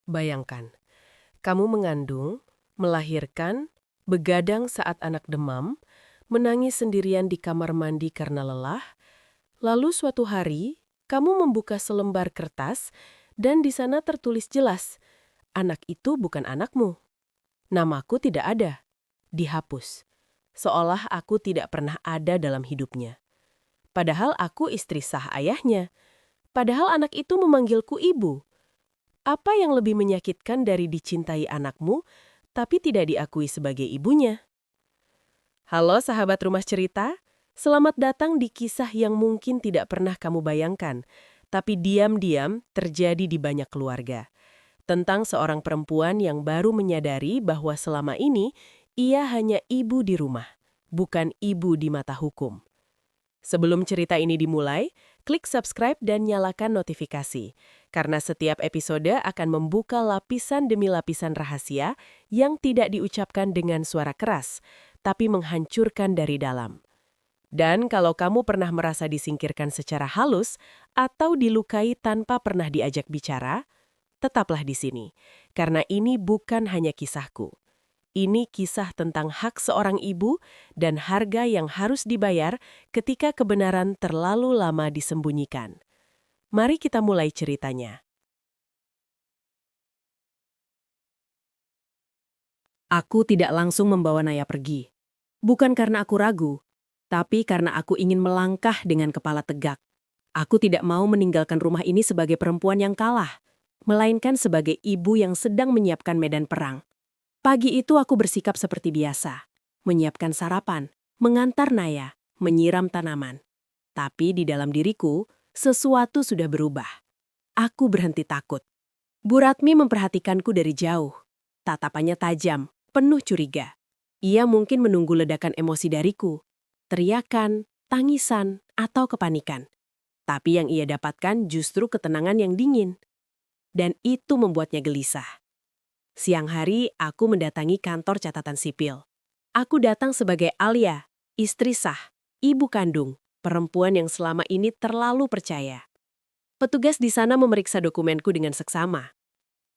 Bayangkan, kamu mengandung, melahirkan, begadang saat anak demam, menangis sendirian di kamar mandi karena lelah, lalu suatu hari, kamu membuka selembar kertas dan di sana tertulis jelas, anak itu bukan anakmu. Namaku tidak ada, dihapus. Seolah aku tidak pernah ada dalam hidupnya. Padahal aku istri sah ayahnya. Padahal anak itu memanggilku ibu. Apa yang lebih menyakitkan dari dicintai anakmu, tapi tidak diakui sebagai ibunya? Halo sahabat Rumah Cerita, selamat datang di kisah yang mungkin tidak pernah kamu bayangkan, tapi diam-diam terjadi di banyak keluarga. Tentang seorang perempuan yang baru menyadari bahwa selama ini ia hanya ibu di rumah, bukan ibu di mata hukum. Sebelum cerita ini dimulai, klik subscribe dan nyalakan notifikasi, karena setiap episode akan membuka lapisan demi lapisan rahasia yang tidak diucapkan dengan suara keras, tapi menghancurkan dari dalam. Dan kalau kamu pernah merasa disingkirkan secara halus atau dilukai tanpa pernah diajak bicara, tetaplah di sini, karena ini bukan hanya kisahku. Ini kisah tentang hak seorang ibu dan harga yang harus dibayar ketika kebenaran terlalu lama disembunyikan. Mari kita mulai ceritanya. Aku tidak langsung membawa Naya pergi. Bukan karena aku ragu, tapi karena aku ingin melangkah dengan kepala tegak. Aku tidak mau meninggalkan rumah ini sebagai perempuan yang kalah, melainkan sebagai ibu yang sedang menyiapkan medan perang. Pagi itu aku bersikap seperti biasa, menyiapkan sarapan, mengantar Naya, menyiram tanaman. Tapi di dalam diriku, sesuatu sudah berubah. Aku berhenti takut. Bu Ratmi memperhatikanku dari jauh. Tatapannya tajam, penuh curiga. Ia mungkin menunggu ledakan emosi dariku, teriakan, tangisan, atau kepanikan. Tapi yang ia dapatkan justru ketenangan yang dingin. Dan itu membuatnya gelisah. Siang hari, aku mendatangi kantor catatan sipil. Aku datang sebagai Alia, istri sah, ibu kandung, perempuan yang selama ini terlalu percaya. Petugas di sana memeriksa dokumenku dengan seksama.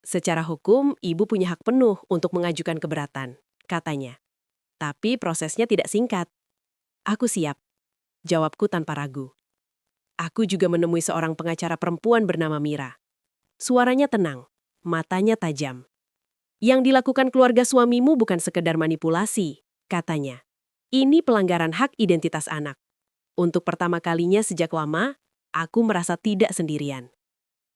Secara hukum, ibu punya hak penuh untuk mengajukan keberatan, katanya. Tapi prosesnya tidak singkat. Aku siap, jawabku tanpa ragu. Aku juga menemui seorang pengacara perempuan bernama Mira. Suaranya tenang, matanya tajam. Yang dilakukan keluarga suamimu bukan sekedar manipulasi, katanya. Ini pelanggaran hak identitas anak. Untuk pertama kalinya sejak lama, aku merasa tidak sendirian.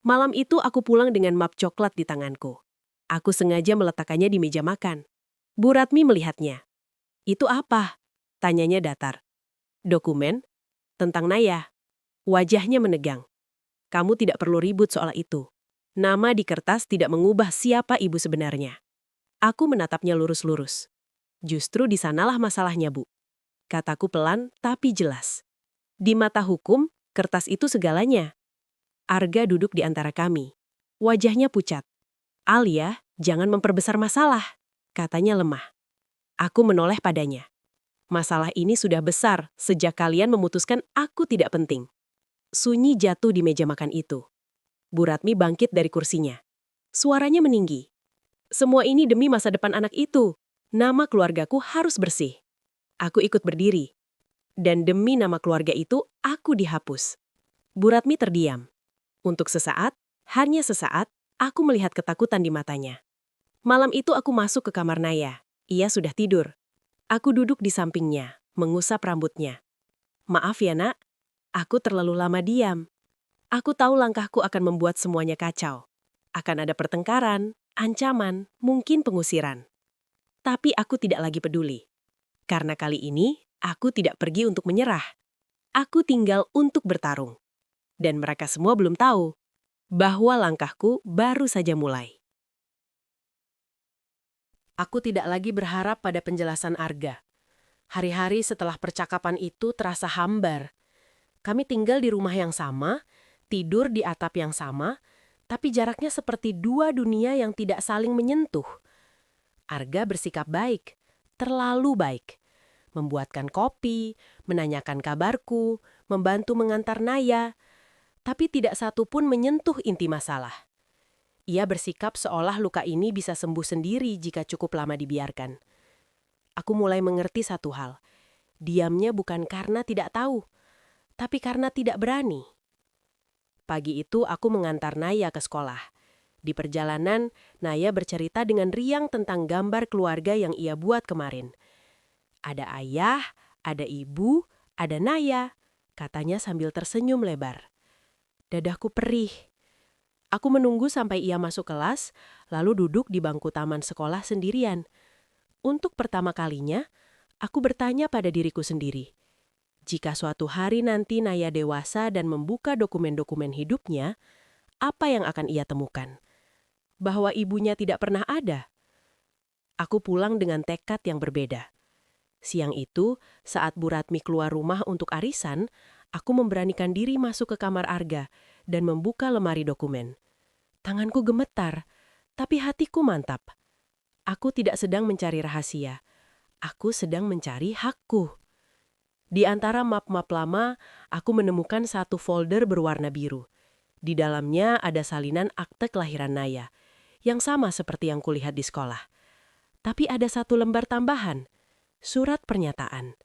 Malam itu aku pulang dengan map coklat di tanganku. Aku sengaja meletakkannya di meja makan. Bu Ratmi melihatnya. Itu apa? Tanyanya datar. Dokumen? Tentang Naya. Wajahnya menegang. Kamu tidak perlu ribut soal itu. Nama di kertas tidak mengubah siapa ibu sebenarnya. Aku menatapnya lurus-lurus. Justru di sanalah masalahnya, Bu. Kataku pelan tapi jelas. Di mata hukum, kertas itu segalanya. Arga duduk di antara kami. Wajahnya pucat. Alia, jangan memperbesar masalah, katanya lemah. Aku menoleh padanya. Masalah ini sudah besar sejak kalian memutuskan aku tidak penting. Sunyi jatuh di meja makan itu. Bu Ratmi bangkit dari kursinya. Suaranya meninggi. Semua ini demi masa depan anak itu. Nama keluargaku harus bersih. Aku ikut berdiri. Dan demi nama keluarga itu, aku dihapus. Bu Ratmi terdiam. Untuk sesaat, hanya sesaat, aku melihat ketakutan di matanya. Malam itu aku masuk ke kamar Naya. Ia sudah tidur. Aku duduk di sampingnya, mengusap rambutnya. Maaf ya nak, aku terlalu lama diam. Aku tahu langkahku akan membuat semuanya kacau. Akan ada pertengkaran, ancaman, mungkin pengusiran. Tapi aku tidak lagi peduli. Karena kali ini, aku tidak pergi untuk menyerah. Aku tinggal untuk bertarung. Dan mereka semua belum tahu bahwa langkahku baru saja mulai. Aku tidak lagi berharap pada penjelasan Arga. Hari-hari setelah percakapan itu terasa hambar. Kami tinggal di rumah yang sama, tidur di atap yang sama, tapi jaraknya seperti dua dunia yang tidak saling menyentuh. Arga bersikap baik, terlalu baik. Membuatkan kopi, menanyakan kabarku, membantu mengantar Naya, tapi tidak satu pun menyentuh inti masalah. Ia bersikap seolah luka ini bisa sembuh sendiri jika cukup lama dibiarkan. Aku mulai mengerti satu hal. Diamnya bukan karena tidak tahu, tapi karena tidak berani. Pagi itu aku mengantar Naya ke sekolah. Di perjalanan, Naya bercerita dengan riang tentang gambar keluarga yang ia buat kemarin. Ada ayah, ada ibu, ada Naya, katanya sambil tersenyum lebar. Dadaku perih. Aku menunggu sampai ia masuk kelas, lalu duduk di bangku taman sekolah sendirian. Untuk pertama kalinya, aku bertanya pada diriku sendiri. Jika suatu hari nanti Naya dewasa dan membuka dokumen-dokumen hidupnya, apa yang akan ia temukan? Bahwa ibunya tidak pernah ada? Aku pulang dengan tekad yang berbeda. Siang itu, saat Bu Ratmi keluar rumah untuk arisan, aku memberanikan diri masuk ke kamar Arga dan membuka lemari dokumen. Tanganku gemetar, tapi hatiku mantap. Aku tidak sedang mencari rahasia. Aku sedang mencari hakku. Di antara map-map lama, aku menemukan satu folder berwarna biru. Di dalamnya ada salinan akte kelahiran Naya, yang sama seperti yang kulihat di sekolah. Tapi ada satu lembar tambahan, surat pernyataan.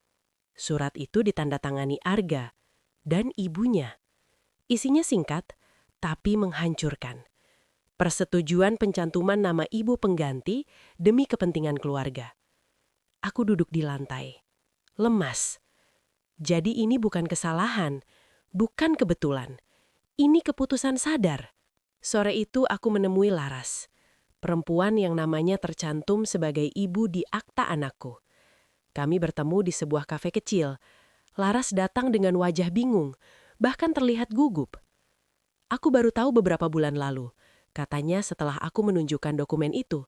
Surat itu ditandatangani Arga dan ibunya. Isinya singkat, tapi menghancurkan. Persetujuan pencantuman nama ibu pengganti demi kepentingan keluarga. Aku duduk di lantai, lemas. Jadi ini bukan kesalahan, bukan kebetulan. Ini keputusan sadar. Sore itu aku menemui Laras, perempuan yang namanya tercantum sebagai ibu di akta anakku. Kami bertemu di sebuah kafe kecil. Laras datang dengan wajah bingung, bahkan terlihat gugup. Aku baru tahu beberapa bulan lalu, katanya setelah aku menunjukkan dokumen itu.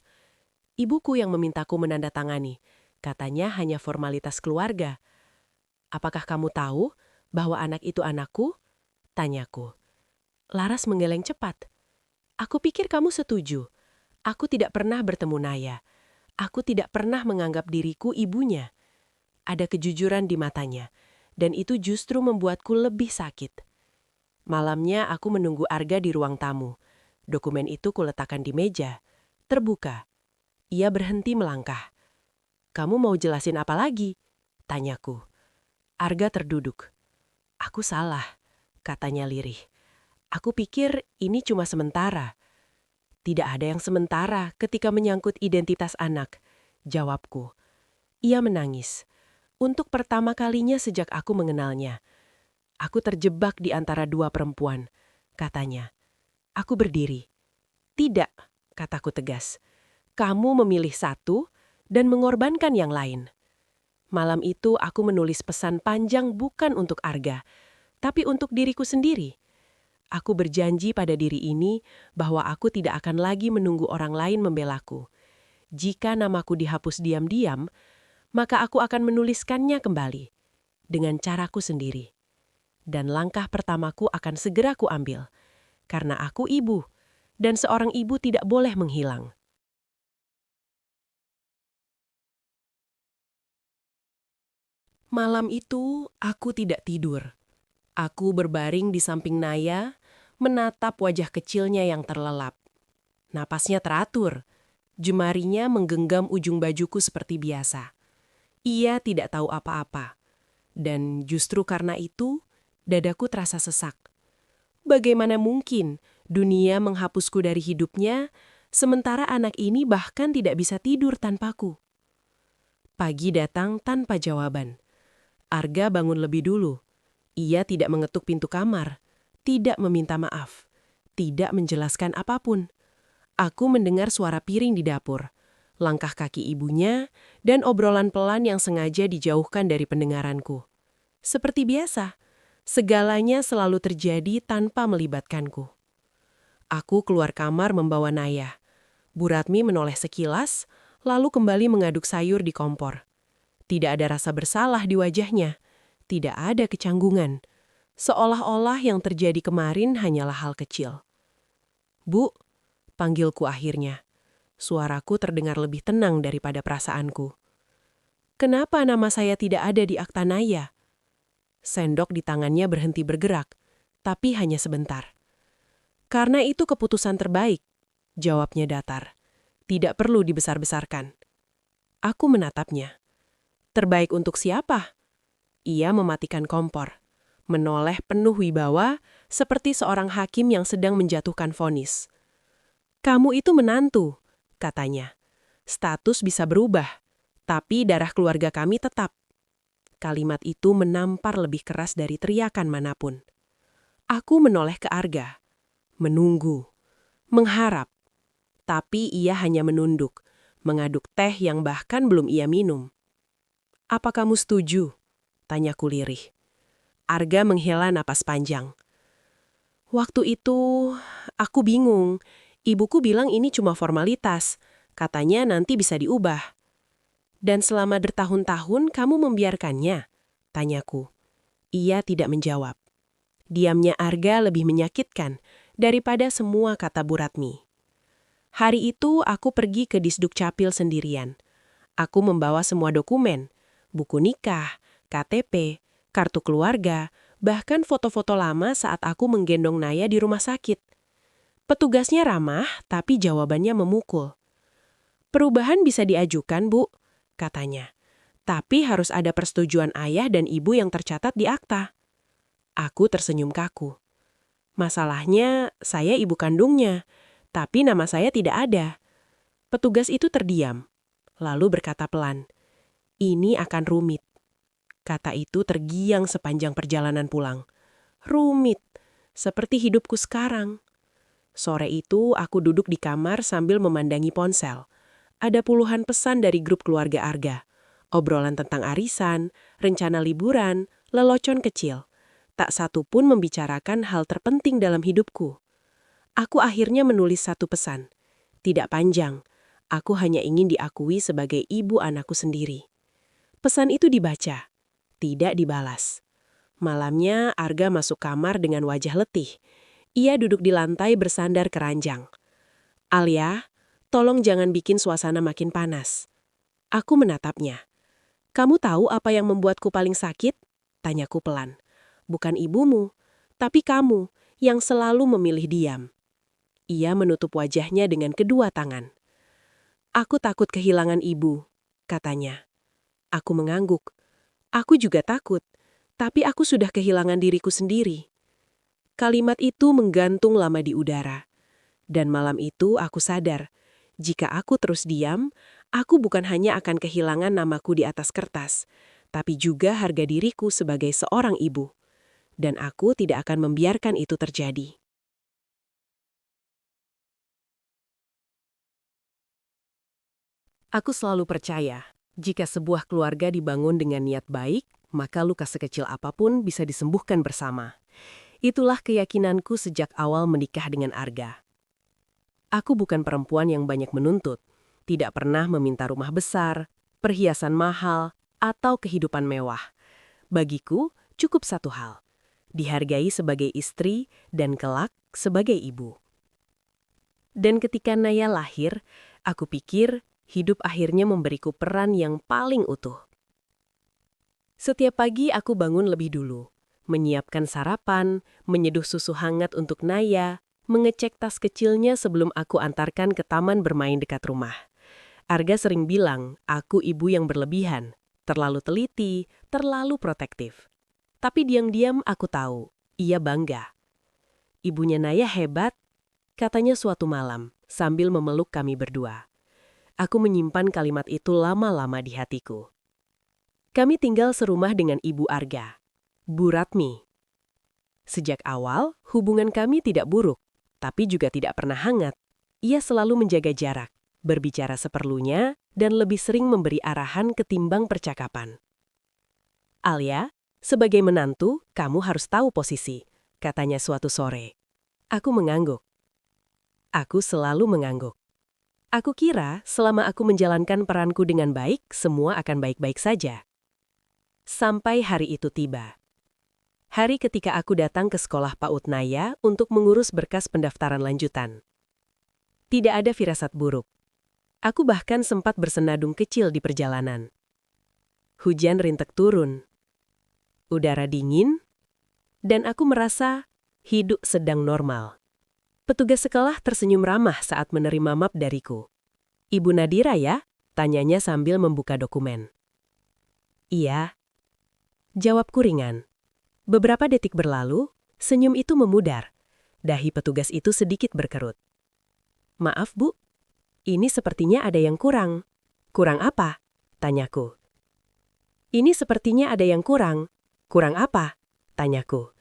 Ibuku yang memintaku menandatangani, katanya hanya formalitas keluarga. Apakah kamu tahu bahwa anak itu anakku? Tanyaku. Laras menggeleng cepat. Aku pikir kamu setuju. Aku tidak pernah bertemu Naya. Aku tidak pernah menganggap diriku ibunya. Ada kejujuran di matanya, dan itu justru membuatku lebih sakit. Malamnya aku menunggu Arga di ruang tamu. Dokumen itu kuletakkan di meja. Terbuka. Ia berhenti melangkah. Kamu mau jelasin apa lagi? Tanyaku. Arga terduduk. Aku salah, katanya lirih. Aku pikir ini cuma sementara. Tidak ada yang sementara ketika menyangkut identitas anak, jawabku. Ia menangis. Untuk pertama kalinya sejak aku mengenalnya. Aku terjebak di antara dua perempuan, katanya. Aku berdiri. Tidak, kataku tegas. Kamu memilih satu dan mengorbankan yang lain. Malam itu aku menulis pesan panjang bukan untuk Arga, tapi untuk diriku sendiri. Aku berjanji pada diri ini bahwa aku tidak akan lagi menunggu orang lain membelaku. Jika namaku dihapus diam-diam, maka aku akan menuliskannya kembali, dengan caraku sendiri. Dan langkah pertamaku akan segera kuambil, karena aku ibu, dan seorang ibu tidak boleh menghilang. Malam itu, aku tidak tidur. Aku berbaring di samping Naya, menatap wajah kecilnya yang terlelap. Napasnya teratur, jemarinya menggenggam ujung bajuku seperti biasa. Ia tidak tahu apa-apa. Dan justru karena itu, dadaku terasa sesak. Bagaimana mungkin dunia menghapusku dari hidupnya, sementara anak ini bahkan tidak bisa tidur tanpaku? Pagi datang tanpa jawaban. Arga bangun lebih dulu. Ia tidak mengetuk pintu kamar, tidak meminta maaf, tidak menjelaskan apapun. Aku mendengar suara piring di dapur, langkah kaki ibunya, dan obrolan pelan yang sengaja dijauhkan dari pendengaranku. Seperti biasa, segalanya selalu terjadi tanpa melibatkanku. Aku keluar kamar membawa Naya. Bu Ratmi menoleh sekilas, lalu kembali mengaduk sayur di kompor. Tidak ada rasa bersalah di wajahnya, tidak ada kecanggungan. Seolah-olah yang terjadi kemarin hanyalah hal kecil. Bu, panggilku akhirnya. Suaraku terdengar lebih tenang daripada perasaanku. Kenapa nama saya tidak ada di akta Naya? Sendok di tangannya berhenti bergerak, tapi hanya sebentar. Karena itu keputusan terbaik, Jawabnya datar. Tidak perlu dibesar-besarkan. Aku menatapnya. Terbaik untuk siapa? Ia mematikan kompor. Menoleh penuh wibawa seperti seorang hakim yang sedang menjatuhkan vonis. Kamu itu menantu, katanya. Status bisa berubah, tapi darah keluarga kami tetap. Kalimat itu menampar lebih keras dari teriakan manapun. Aku menoleh ke Arga. Menunggu. Mengharap. Tapi ia hanya menunduk, mengaduk teh yang bahkan belum ia minum. Apa kamu setuju? Tanyaku lirih. Arga menghela napas panjang. Waktu itu, aku bingung. Ibuku bilang ini cuma formalitas. Katanya nanti bisa diubah. Dan selama bertahun-tahun kamu membiarkannya? Tanyaku. Ia tidak menjawab. Diamnya Arga lebih menyakitkan daripada semua kata Bu Ratmi. Hari itu aku pergi ke Disduk Capil sendirian. Aku membawa semua dokumen, buku nikah, KTP, kartu keluarga, bahkan foto-foto lama saat aku menggendong Naya di rumah sakit. Petugasnya ramah, tapi jawabannya memukul. Perubahan bisa diajukan, Bu, katanya. Tapi harus ada persetujuan ayah dan ibu yang tercatat di akta. Aku tersenyum kaku. Masalahnya, saya ibu kandungnya, tapi nama saya tidak ada. Petugas itu terdiam, lalu berkata pelan, "Ini akan rumit." Kata itu tergiang sepanjang perjalanan pulang. Rumit, seperti hidupku sekarang. Sore itu aku duduk di kamar sambil memandangi ponsel. Ada puluhan pesan dari grup keluarga Arga. Obrolan tentang arisan, rencana liburan, lelocon kecil. Tak satu pun membicarakan hal terpenting dalam hidupku. Aku akhirnya menulis satu pesan. Tidak panjang, aku hanya ingin diakui sebagai ibu anakku sendiri. Pesan itu dibaca, tidak dibalas. Malamnya Arga masuk kamar dengan wajah letih. Ia duduk di lantai bersandar keranjang. "Alia, tolong jangan bikin suasana makin panas." Aku menatapnya. "Kamu tahu apa yang membuatku paling sakit?" Tanyaku pelan. "Bukan ibumu, tapi kamu yang selalu memilih diam." Ia menutup wajahnya dengan kedua tangan. "Aku takut kehilangan ibu," katanya. Aku mengangguk. Aku juga takut, tapi aku sudah kehilangan diriku sendiri. Kalimat itu menggantung lama di udara. Dan malam itu aku sadar, jika aku terus diam, aku bukan hanya akan kehilangan namaku di atas kertas, tapi juga harga diriku sebagai seorang ibu. Dan aku tidak akan membiarkan itu terjadi. Aku selalu percaya, jika sebuah keluarga dibangun dengan niat baik, maka luka sekecil apapun bisa disembuhkan bersama. Itulah keyakinanku sejak awal menikah dengan Arga. Aku bukan perempuan yang banyak menuntut, tidak pernah meminta rumah besar, perhiasan mahal, atau kehidupan mewah. Bagiku, cukup satu hal, dihargai sebagai istri dan kelak sebagai ibu. Dan ketika Naya lahir, aku pikir hidup akhirnya memberiku peran yang paling utuh. Setiap pagi aku bangun lebih dulu, menyiapkan sarapan, menyeduh susu hangat untuk Naya, mengecek tas kecilnya sebelum aku antarkan ke taman bermain dekat rumah. Arga sering bilang, aku ibu yang berlebihan, terlalu teliti, terlalu protektif. Tapi diam-diam aku tahu, ia bangga. "Ibunya Naya hebat," katanya suatu malam, sambil memeluk kami berdua. Aku menyimpan kalimat itu lama-lama di hatiku. Kami tinggal serumah dengan Ibu Arga, Bu Ratmi. Sejak awal, hubungan kami tidak buruk, tapi juga tidak pernah hangat. Ia selalu menjaga jarak, berbicara seperlunya, dan lebih sering memberi arahan ketimbang percakapan. "Alia, sebagai menantu, kamu harus tahu posisi," katanya suatu sore. Aku mengangguk. Aku selalu mengangguk. Aku kira selama aku menjalankan peranku dengan baik, semua akan baik-baik saja. Sampai hari itu tiba. Hari ketika aku datang ke sekolah PAUD Naya untuk mengurus berkas pendaftaran lanjutan. Tidak ada firasat buruk. Aku bahkan sempat bersenandung kecil di perjalanan. Hujan rintik turun. Udara dingin. Dan aku merasa hidup sedang normal. Petugas sekolah tersenyum ramah saat menerima map dariku. "Ibu Nadira ya?" tanyanya sambil membuka dokumen. "Iya," jawabku ringan. Beberapa detik berlalu, senyum itu memudar. Dahi petugas itu sedikit berkerut. "Maaf Bu, ini sepertinya ada yang kurang." "Kurang apa?" tanyaku. "Ini sepertinya ada yang kurang." "Kurang apa?" tanyaku.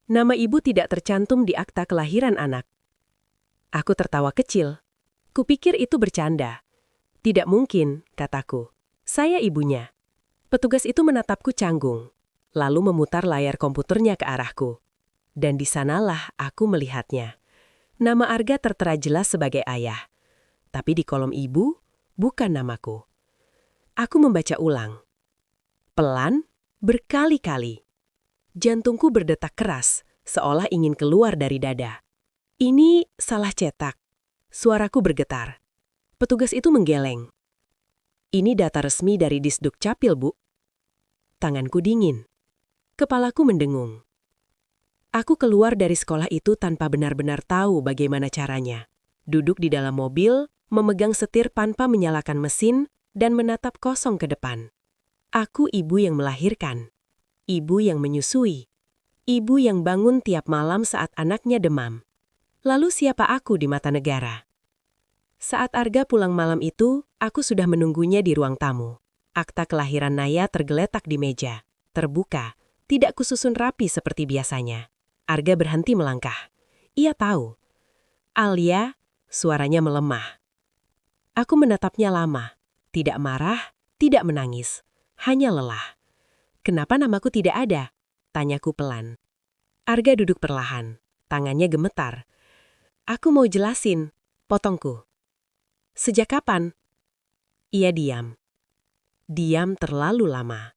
"Nama ibu tidak tercantum di akta kelahiran anak." Aku tertawa kecil. Kupikir itu bercanda. "Tidak mungkin," kataku. "Saya ibunya." Petugas itu menatapku canggung, lalu memutar layar komputernya ke arahku. Dan di sanalah aku melihatnya. Nama Arga tertera jelas sebagai ayah. Tapi di kolom ibu, bukan namaku. Aku membaca ulang. Pelan, berkali-kali. Jantungku berdetak keras, seolah ingin keluar dari dada. "Ini salah cetak." Suaraku bergetar. Petugas itu menggeleng. "Ini data resmi dari Disduk Capil, Bu." Tanganku dingin. Kepalaku mendengung. Aku keluar dari sekolah itu tanpa benar-benar tahu bagaimana caranya. Duduk di dalam mobil, memegang setir tanpa menyalakan mesin, dan menatap kosong ke depan. Aku ibu yang melahirkan. Ibu yang menyusui. Ibu yang bangun tiap malam saat anaknya demam. Lalu siapa aku di mata negara? Saat Arga pulang malam itu, aku sudah menunggunya di ruang tamu. Akta kelahiran Naya tergeletak di meja. Terbuka, tidak kususun rapi seperti biasanya. Arga berhenti melangkah. Ia tahu. "Alia," suaranya melemah. Aku menatapnya lama. Tidak marah, tidak menangis. Hanya lelah. "Kenapa namaku tidak ada?" tanyaku pelan. Arga duduk perlahan. Tangannya gemetar. "Aku mau jelasin," potongku. "Sejak kapan?" Ia diam. Diam terlalu lama.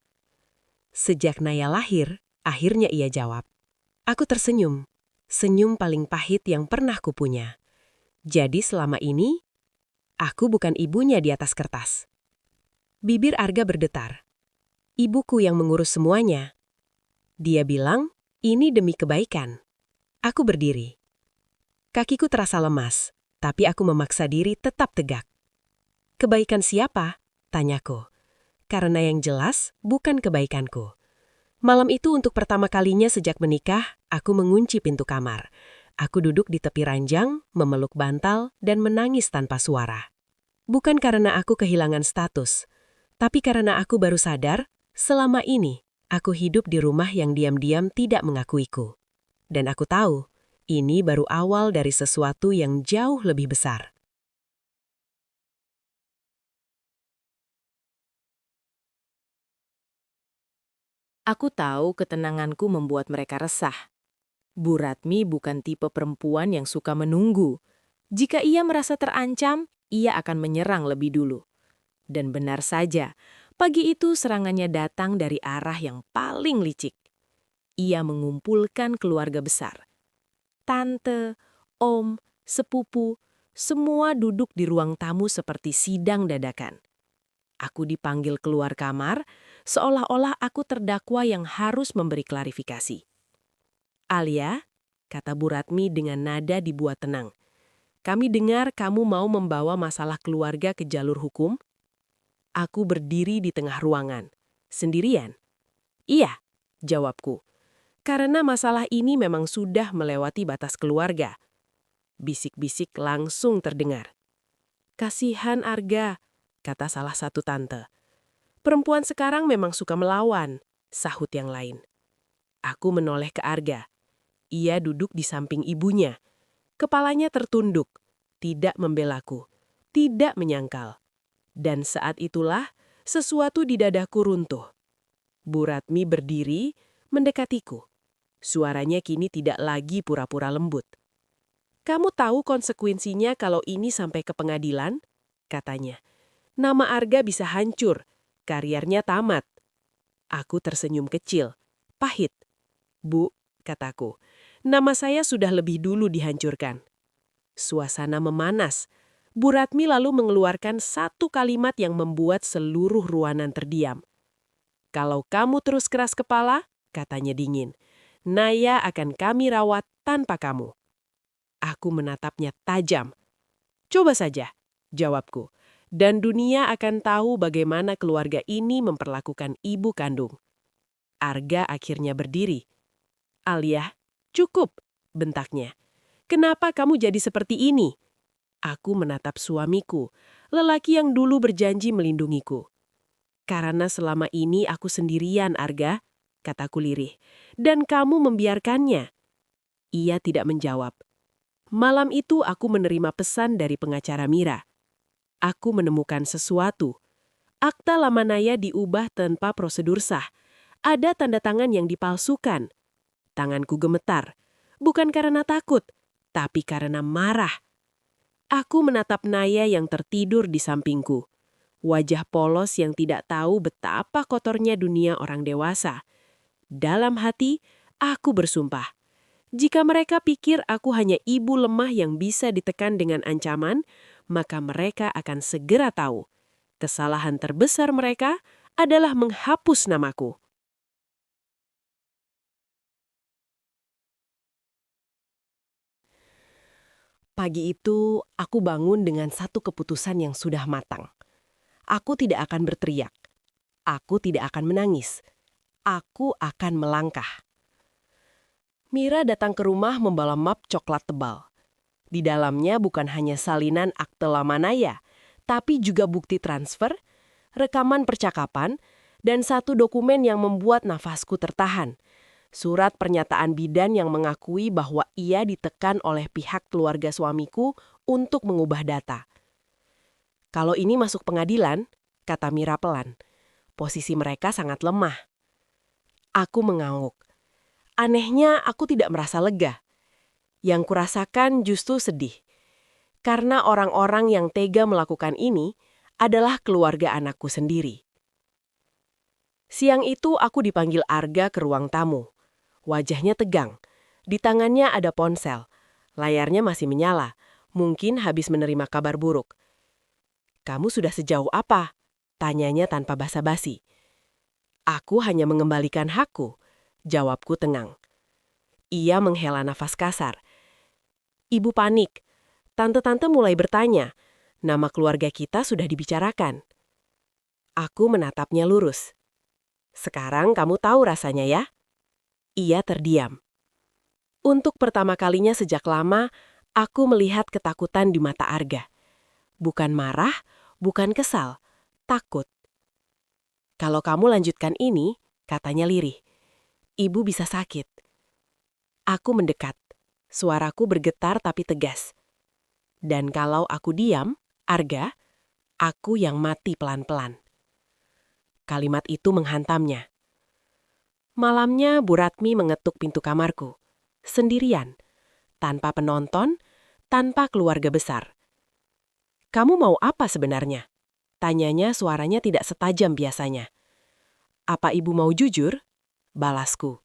"Sejak Naya lahir," akhirnya ia jawab. Aku tersenyum. Senyum paling pahit yang pernah kupunya. Jadi selama ini, aku bukan ibunya di atas kertas. Bibir Arga berdetar. "Ibuku yang mengurus semuanya." Dia bilang, "Ini demi kebaikan." Aku berdiri. Kakiku terasa lemas, tapi aku memaksa diri tetap tegak. "Kebaikan siapa?" tanyaku. Karena yang jelas, bukan kebaikanku. Malam itu untuk pertama kalinya sejak menikah, aku mengunci pintu kamar. Aku duduk di tepi ranjang, memeluk bantal, dan menangis tanpa suara. Bukan karena aku kehilangan status, tapi karena aku baru sadar, selama ini, aku hidup di rumah yang diam-diam tidak mengakuiku. Dan aku tahu, ini baru awal dari sesuatu yang jauh lebih besar. Aku tahu ketenanganku membuat mereka resah. Bu Ratmi bukan tipe perempuan yang suka menunggu. Jika ia merasa terancam, ia akan menyerang lebih dulu. Dan benar saja, pagi itu serangannya datang dari arah yang paling licik. Ia mengumpulkan keluarga besar. Tante, om, sepupu, semua duduk di ruang tamu seperti sidang dadakan. Aku dipanggil keluar kamar, seolah-olah aku terdakwa yang harus memberi klarifikasi. "Alia," kata Bu Ratmi dengan nada dibuat tenang, "kami dengar kamu mau membawa masalah keluarga ke jalur hukum?" Aku berdiri di tengah ruangan. "Sendirian?" "Iya," jawabku. "Karena masalah ini memang sudah melewati batas keluarga." Bisik-bisik langsung terdengar. "Kasihan Arga," kata salah satu tante. "Perempuan sekarang memang suka melawan," sahut yang lain. Aku menoleh ke Arga. Ia duduk di samping ibunya. Kepalanya tertunduk, tidak membelaku, tidak menyangkal. Dan saat itulah sesuatu di dadaku runtuh. Bu Ratmi berdiri, mendekatiku. Suaranya kini tidak lagi pura-pura lembut. "Kamu tahu konsekuensinya kalau ini sampai ke pengadilan?" katanya. "Nama Arga bisa hancur, karirnya tamat." Aku tersenyum kecil, pahit. "Bu," kataku, "nama saya sudah lebih dulu dihancurkan." Suasana memanas. Bu Ratmi lalu mengeluarkan satu kalimat yang membuat seluruh ruangan terdiam. "Kalau kamu terus keras kepala," katanya dingin, "Naya akan kami rawat tanpa kamu." Aku menatapnya tajam. Coba saja, jawabku. Dan dunia akan tahu bagaimana keluarga ini memperlakukan ibu kandung. Arga akhirnya berdiri. Alia, cukup, bentaknya. Kenapa kamu jadi seperti ini? Aku menatap suamiku, lelaki yang dulu berjanji melindungiku. Karena selama ini aku sendirian, Arga, kataku lirih. Dan kamu membiarkannya. Ia tidak menjawab. Malam itu aku menerima pesan dari pengacara Mira. Aku menemukan sesuatu. Akta Lamanaya diubah tanpa prosedur sah. Ada tanda tangan yang dipalsukan. Tanganku gemetar. Bukan karena takut, tapi karena marah. Aku menatap Naya yang tertidur di sampingku. Wajah polos yang tidak tahu betapa kotornya dunia orang dewasa. Dalam hati, aku bersumpah. Jika mereka pikir aku hanya ibu lemah yang bisa ditekan dengan ancaman, maka mereka akan segera tahu. Kesalahan terbesar mereka adalah menghapus namaku. Pagi itu, aku bangun dengan satu keputusan yang sudah matang. Aku tidak akan berteriak. Aku tidak akan menangis. Aku akan melangkah. Mira datang ke rumah membawa map coklat tebal. Di dalamnya bukan hanya salinan akte Lamanaya, tapi juga bukti transfer, rekaman percakapan, dan satu dokumen yang membuat nafasku tertahan. Surat pernyataan bidan yang mengakui bahwa ia ditekan oleh pihak keluarga suamiku untuk mengubah data. Kalau ini masuk pengadilan, kata Mira pelan, posisi mereka sangat lemah. Aku mengangguk. Anehnya aku tidak merasa lega. Yang kurasakan justru sedih. Karena orang-orang yang tega melakukan ini adalah keluarga anakku sendiri. Siang itu aku dipanggil Arga ke ruang tamu. Wajahnya tegang. Di tangannya ada ponsel. Layarnya masih menyala. Mungkin habis menerima kabar buruk. Kamu sudah sejauh apa? Tanyanya tanpa basa-basi. Aku hanya mengembalikan hakku. Jawabku tenang. Ia menghela nafas kasar. Ibu panik. Tante-tante mulai bertanya. Nama keluarga kita sudah dibicarakan. Aku menatapnya lurus. Sekarang kamu tahu rasanya ya? Ia terdiam. Untuk pertama kalinya sejak lama, aku melihat ketakutan di mata Arga. Bukan marah, bukan kesal, takut. Kalau kamu lanjutkan ini, katanya lirih, ibu bisa sakit. Aku mendekat. Suaraku bergetar tapi tegas. Dan kalau aku diam, Arga, aku yang mati pelan-pelan. Kalimat itu menghantamnya. Malamnya Bu Ratmi mengetuk pintu kamarku. Sendirian. Tanpa penonton, tanpa keluarga besar. Kamu mau apa sebenarnya? Tanyanya suaranya tidak setajam biasanya. Apa ibu mau jujur? Balasku.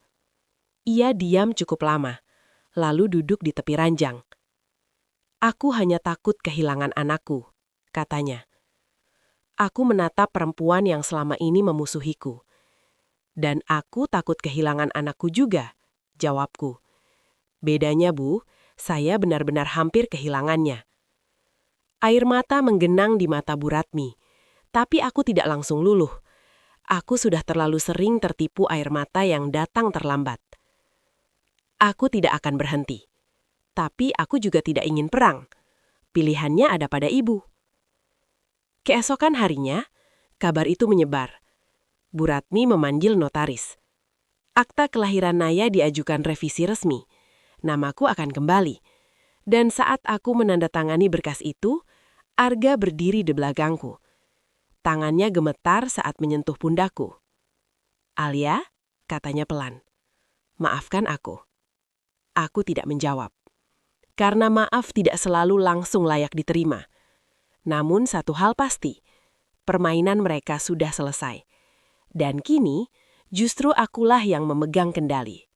Ia diam cukup lama, lalu duduk di tepi ranjang. Aku hanya takut kehilangan anakku, katanya. Aku menatap perempuan yang selama ini memusuhiku. Dan aku takut kehilangan anakku juga, jawabku. Bedanya, Bu, saya benar-benar hampir kehilangannya. Air mata menggenang di mata Bu Ratmi, tapi aku tidak langsung luluh. Aku sudah terlalu sering tertipu air mata yang datang terlambat. Aku tidak akan berhenti. Tapi aku juga tidak ingin perang. Pilihannya ada pada ibu. Keesokan harinya, kabar itu menyebar. Bu Ratmi memanggil notaris. Akta kelahiran Naya diajukan revisi resmi. Namaku akan kembali. Dan saat aku menandatangani berkas itu, Arga berdiri di belakangku. Tangannya gemetar saat menyentuh pundakku. Alia, katanya pelan. Maafkan aku. Aku tidak menjawab. Karena maaf tidak selalu langsung layak diterima. Namun satu hal pasti, permainan mereka sudah selesai. Dan kini, justru akulah yang memegang kendali.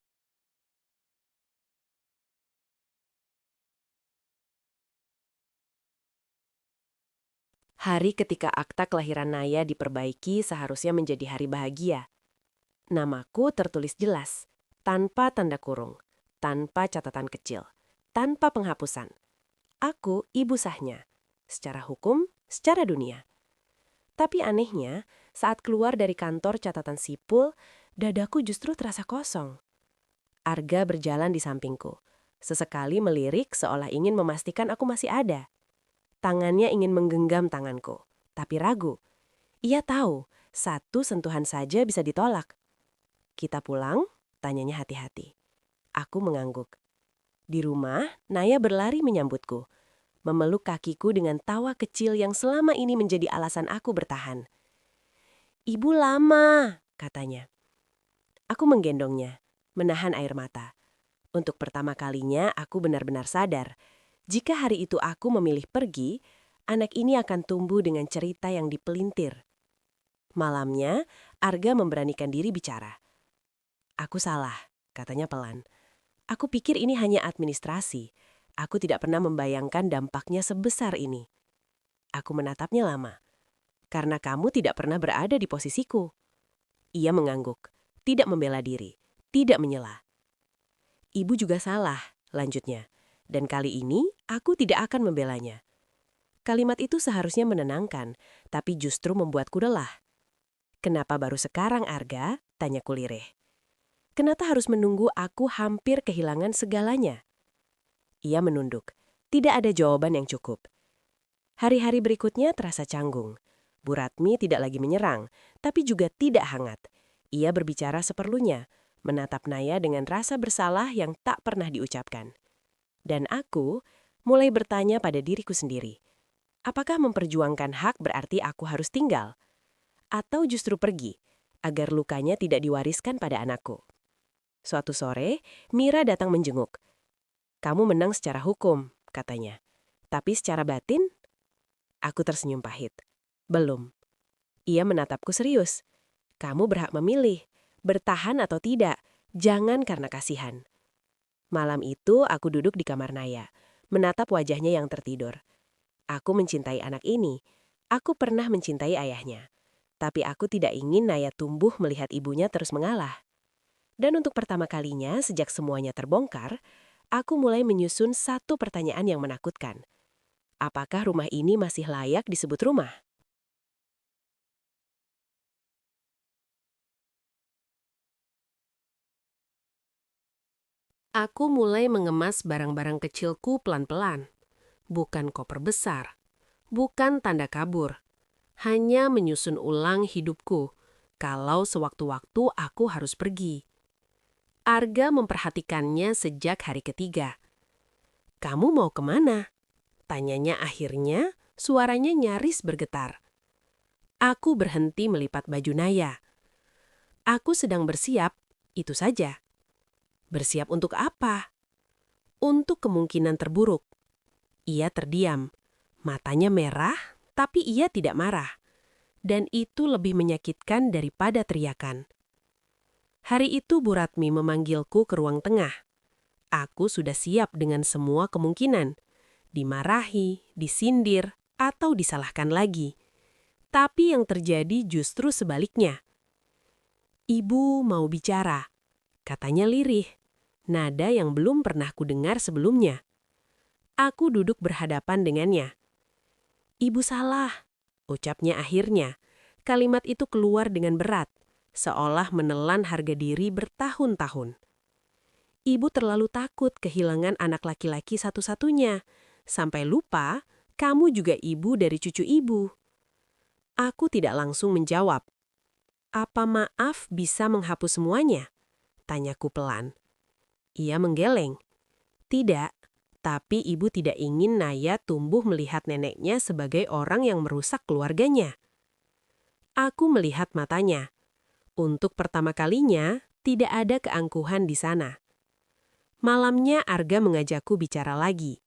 Hari ketika akta kelahiran Naya diperbaiki seharusnya menjadi hari bahagia. Namaku tertulis jelas, tanpa tanda kurung, tanpa catatan kecil. tanpa penghapusan. Aku ibu sahnya, secara hukum, secara dunia. Tapi anehnya, saat keluar dari kantor catatan sipil, dadaku justru terasa kosong. Arga berjalan di sampingku. Sesekali melirik seolah ingin memastikan aku masih ada. Tangannya ingin menggenggam tanganku, tapi ragu. Ia tahu, satu sentuhan saja bisa ditolak. "Kita pulang?" tanyanya hati-hati. Aku mengangguk. Di rumah, Naya berlari menyambutku, memeluk kakiku dengan tawa kecil yang selama ini menjadi alasan aku bertahan. "Ibu lama," katanya. Aku menggendongnya, menahan air mata. Untuk pertama kalinya aku benar-benar sadar, jika hari itu aku memilih pergi, anak ini akan tumbuh dengan cerita yang dipelintir. Malamnya, Arga memberanikan diri bicara. "Aku salah," katanya pelan. "Aku pikir ini hanya administrasi. Aku tidak pernah membayangkan dampaknya sebesar ini." Aku menatapnya lama. "Karena kamu tidak pernah berada di posisiku." Ia mengangguk, tidak membela diri, tidak menyela. "Ibu juga salah," lanjutnya. "Dan kali ini aku tidak akan membelanya." Kalimat itu seharusnya menenangkan, tapi justru membuatku lelah. "Kenapa baru sekarang, Arga?" tanyaku lirih. "Kenapa harus menunggu aku hampir kehilangan segalanya?" Ia menunduk. Tidak ada jawaban yang cukup. Hari-hari berikutnya terasa canggung. Bu Ratmi tidak lagi menyerang, tapi juga tidak hangat. Ia berbicara seperlunya, menatap Naya dengan rasa bersalah yang tak pernah diucapkan. Dan aku mulai bertanya pada diriku sendiri. Apakah memperjuangkan hak berarti aku harus tinggal? Atau justru pergi, agar lukanya tidak diwariskan pada anakku? Suatu sore, Mira datang menjenguk. "Kamu menang secara hukum," katanya. "Tapi secara batin?" Aku tersenyum pahit. "Belum." Ia menatapku serius. "Kamu berhak memilih, bertahan atau tidak, jangan karena kasihan." Malam itu aku duduk di kamar Naya, menatap wajahnya yang tertidur. Aku mencintai anak ini. Aku pernah mencintai ayahnya. Tapi aku tidak ingin Naya tumbuh melihat ibunya terus mengalah. Dan untuk pertama kalinya sejak semuanya terbongkar, aku mulai menyusun satu pertanyaan yang menakutkan. Apakah rumah ini masih layak disebut rumah? Aku mulai mengemas barang-barang kecilku pelan-pelan. Bukan koper besar, bukan tanda kabur. Hanya menyusun ulang hidupku, kalau sewaktu-waktu aku harus pergi. Arga memperhatikannya sejak hari ketiga. "Kamu mau kemana?" tanyanya akhirnya, suaranya nyaris bergetar. Aku berhenti melipat baju Naya. "Aku sedang bersiap, itu saja." "Bersiap untuk apa?" "Untuk kemungkinan terburuk." Ia terdiam, matanya merah, tapi ia tidak marah. Dan itu lebih menyakitkan daripada teriakan. Hari itu Bu Ratmi memanggilku ke ruang tengah. Aku sudah siap dengan semua kemungkinan. Dimarahi, disindir, atau disalahkan lagi. Tapi yang terjadi justru sebaliknya. "Ibu mau bicara," katanya lirih. Nada yang belum pernah kudengar sebelumnya. Aku duduk berhadapan dengannya. "Ibu salah," ucapnya akhirnya. Kalimat itu keluar dengan berat, seolah menelan harga diri bertahun-tahun. "Ibu terlalu takut kehilangan anak laki-laki satu-satunya, sampai lupa kamu juga ibu dari cucu ibu." Aku tidak langsung menjawab. "Apa maaf bisa menghapus semuanya?" tanyaku pelan. Ia menggeleng. "Tidak, tapi ibu tidak ingin Naya tumbuh melihat neneknya sebagai orang yang merusak keluarganya." Aku melihat matanya. Untuk pertama kalinya, tidak ada keangkuhan di sana. Malamnya Arga mengajakku bicara lagi.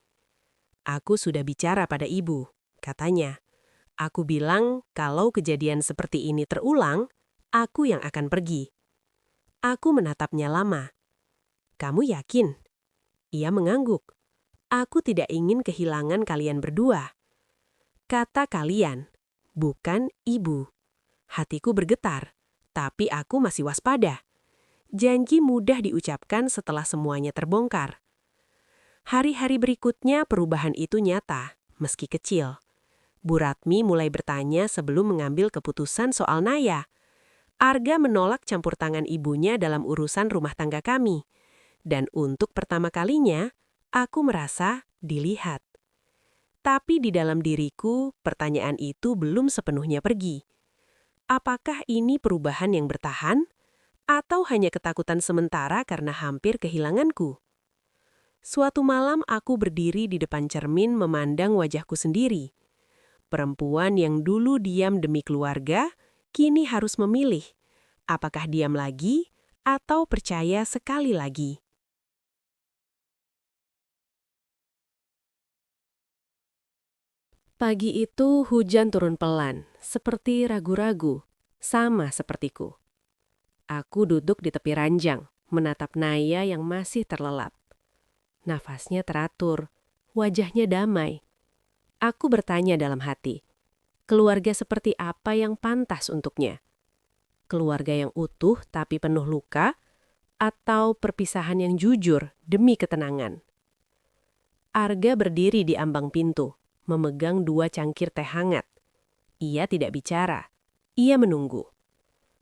"Aku sudah bicara pada ibu," katanya. "Aku bilang kalau kejadian seperti ini terulang, aku yang akan pergi." Aku menatapnya lama. "Kamu yakin?" Ia mengangguk. "Aku tidak ingin kehilangan kalian berdua." Kata kalian, bukan ibu. Hatiku bergetar, tapi aku masih waspada. Janji mudah diucapkan setelah semuanya terbongkar. Hari-hari berikutnya perubahan itu nyata, meski kecil. Bu Ratmi mulai bertanya sebelum mengambil keputusan soal Naya. Arga menolak campur tangan ibunya dalam urusan rumah tangga kami. Dan untuk pertama kalinya, aku merasa dilihat. Tapi di dalam diriku, pertanyaan itu belum sepenuhnya pergi. Apakah ini perubahan yang bertahan? Atau hanya ketakutan sementara karena hampir kehilanganku? Suatu malam aku berdiri di depan cermin memandang wajahku sendiri. Perempuan yang dulu diam demi keluarga, kini harus memilih. Apakah diam lagi atau percaya sekali lagi? Pagi itu hujan turun pelan, seperti ragu-ragu, sama sepertiku. Aku duduk di tepi ranjang, menatap Naya yang masih terlelap. Nafasnya teratur, wajahnya damai. Aku bertanya dalam hati, keluarga seperti apa yang pantas untuknya? Keluarga yang utuh tapi penuh luka, atau perpisahan yang jujur demi ketenangan? Arga berdiri di ambang pintu, memegang 2 cangkir teh hangat. Ia tidak bicara, ia menunggu.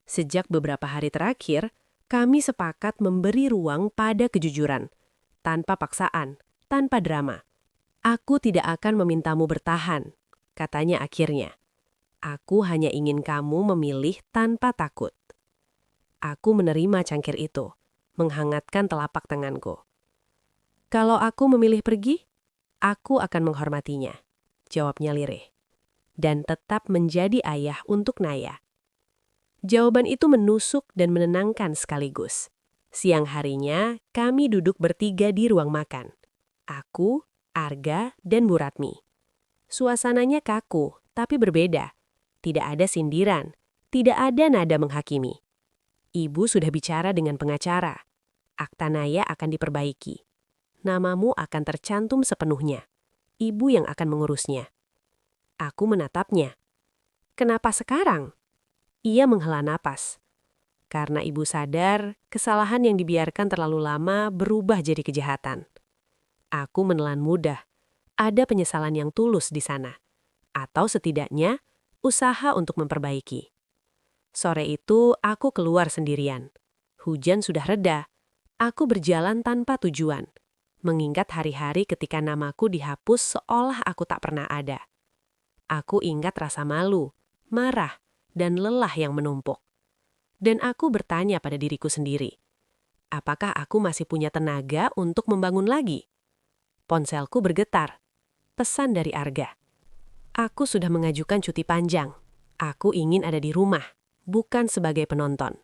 Sejak beberapa hari terakhir, kami sepakat memberi ruang pada kejujuran, tanpa paksaan, tanpa drama. Aku tidak akan memintamu bertahan, katanya akhirnya. Aku hanya ingin kamu memilih tanpa takut. Aku menerima cangkir itu, menghangatkan telapak tanganku. Kalau aku memilih pergi, aku akan menghormatinya, jawabnya lirih. Dan tetap menjadi ayah untuk Naya. Jawaban itu menusuk dan menenangkan sekaligus. Siang harinya, kami duduk bertiga di ruang makan. Aku, Arga, dan Bu Ratmi. Suasananya kaku, tapi berbeda. Tidak ada sindiran, tidak ada nada menghakimi. Ibu sudah bicara dengan pengacara. Akta Naya akan diperbaiki. Namamu akan tercantum sepenuhnya. Ibu yang akan mengurusnya. Aku menatapnya. Kenapa sekarang? Ia menghela napas. Karena ibu sadar, kesalahan yang dibiarkan terlalu lama berubah jadi kejahatan. Aku menelan mudah. Ada penyesalan yang tulus di sana. Atau setidaknya, usaha untuk memperbaiki. Sore itu, aku keluar sendirian. Hujan sudah reda. Aku berjalan tanpa tujuan. Mengingat hari-hari ketika namaku dihapus seolah aku tak pernah ada. Aku ingat rasa malu, marah, dan lelah yang menumpuk. Dan aku bertanya pada diriku sendiri, apakah aku masih punya tenaga untuk membangun lagi? Ponselku bergetar. Pesan dari Arga. Aku sudah mengajukan cuti panjang. Aku ingin ada di rumah, bukan sebagai penonton.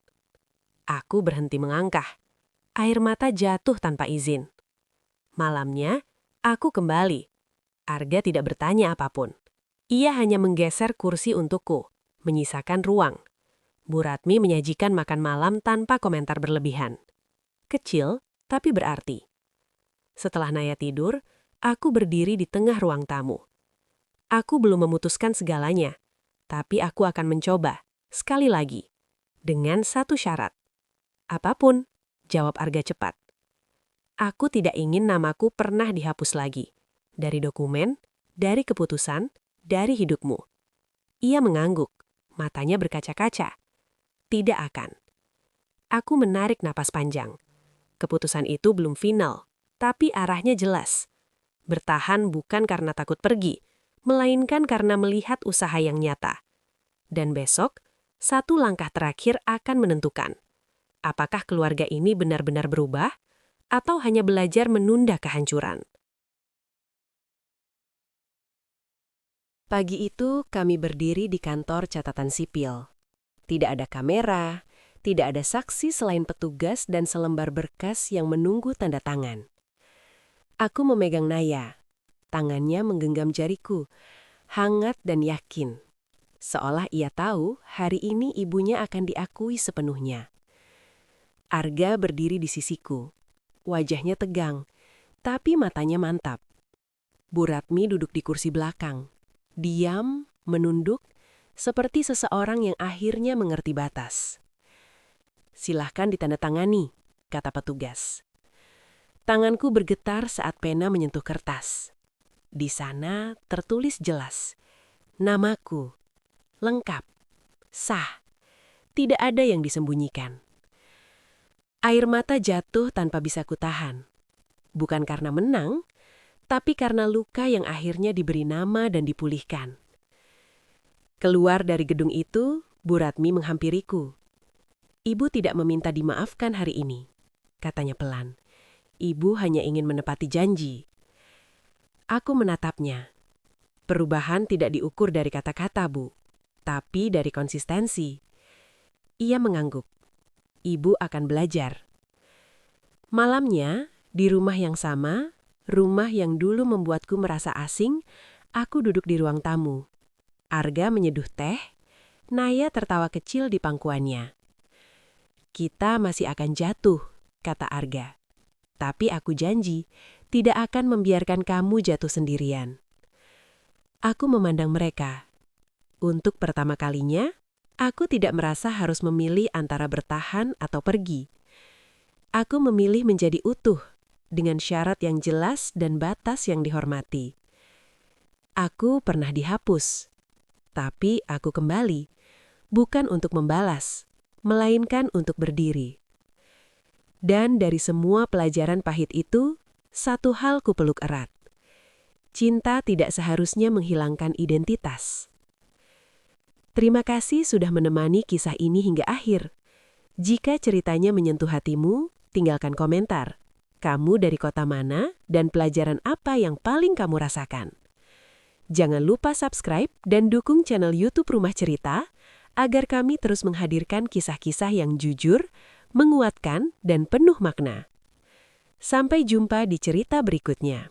Aku berhenti melangkah. Air mata jatuh tanpa izin. Malamnya, aku kembali. Arga tidak bertanya apapun. Ia hanya menggeser kursi untukku, menyisakan ruang. Bu Ratmi menyajikan makan malam tanpa komentar berlebihan. Kecil, tapi berarti. Setelah Naya tidur, aku berdiri di tengah ruang tamu. Aku belum memutuskan segalanya, tapi aku akan mencoba, sekali lagi, dengan satu syarat. Apapun, jawab Arga cepat. Aku tidak ingin namaku pernah dihapus lagi. Dari dokumen, dari keputusan, dari hidupmu. Ia mengangguk, matanya berkaca-kaca. Tidak akan. Aku menarik napas panjang. Keputusan itu belum final, tapi arahnya jelas. Bertahan bukan karena takut pergi, melainkan karena melihat usaha yang nyata. Dan besok, satu langkah terakhir akan menentukan. Apakah keluarga ini benar-benar berubah, atau hanya belajar menunda kehancuran? Pagi itu kami berdiri di kantor catatan sipil. Tidak ada kamera, tidak ada saksi selain petugas dan selembar berkas yang menunggu tanda tangan. Aku memegang Naya. Tangannya menggenggam jariku, hangat dan yakin. Seolah ia tahu hari ini ibunya akan diakui sepenuhnya. Arga berdiri di sisiku. Wajahnya tegang, tapi matanya mantap. Bu Ratmi duduk di kursi belakang. Diam, menunduk, seperti seseorang yang akhirnya mengerti batas. Silahkan ditandatangani, kata petugas. Tanganku bergetar saat pena menyentuh kertas. Di sana tertulis jelas, namaku, lengkap, sah, tidak ada yang disembunyikan. Air mata jatuh tanpa bisa kutahan. Bukan karena menang, tapi karena luka yang akhirnya diberi nama dan dipulihkan. Keluar dari gedung itu, Bu Ratmi menghampiriku. "Ibu tidak meminta dimaafkan hari ini," katanya pelan. "Ibu hanya ingin menepati janji." Aku menatapnya. Perubahan tidak diukur dari kata-kata, Bu, tapi dari konsistensi. Ia mengangguk. Ibu akan belajar. Malamnya, di rumah yang sama, rumah yang dulu membuatku merasa asing, aku duduk di ruang tamu. Arga menyeduh teh, Naya tertawa kecil di pangkuannya. "Kita masih akan jatuh," kata Arga. "Tapi aku janji, tidak akan membiarkan kamu jatuh sendirian." Aku memandang mereka. Untuk pertama kalinya, aku tidak merasa harus memilih antara bertahan atau pergi. Aku memilih menjadi utuh, dengan syarat yang jelas dan batas yang dihormati. Aku pernah dihapus, tapi aku kembali, bukan untuk membalas, melainkan untuk berdiri. Dan dari semua pelajaran pahit itu, satu hal kupeluk erat. Cinta tidak seharusnya menghilangkan identitas. Terima kasih sudah menemani kisah ini hingga akhir. Jika ceritanya menyentuh hatimu, tinggalkan komentar. Kamu dari kota mana dan pelajaran apa yang paling kamu rasakan? Jangan lupa subscribe dan dukung channel YouTube Rumah Cerita agar kami terus menghadirkan kisah-kisah yang jujur, menguatkan, dan penuh makna. Sampai jumpa di cerita berikutnya.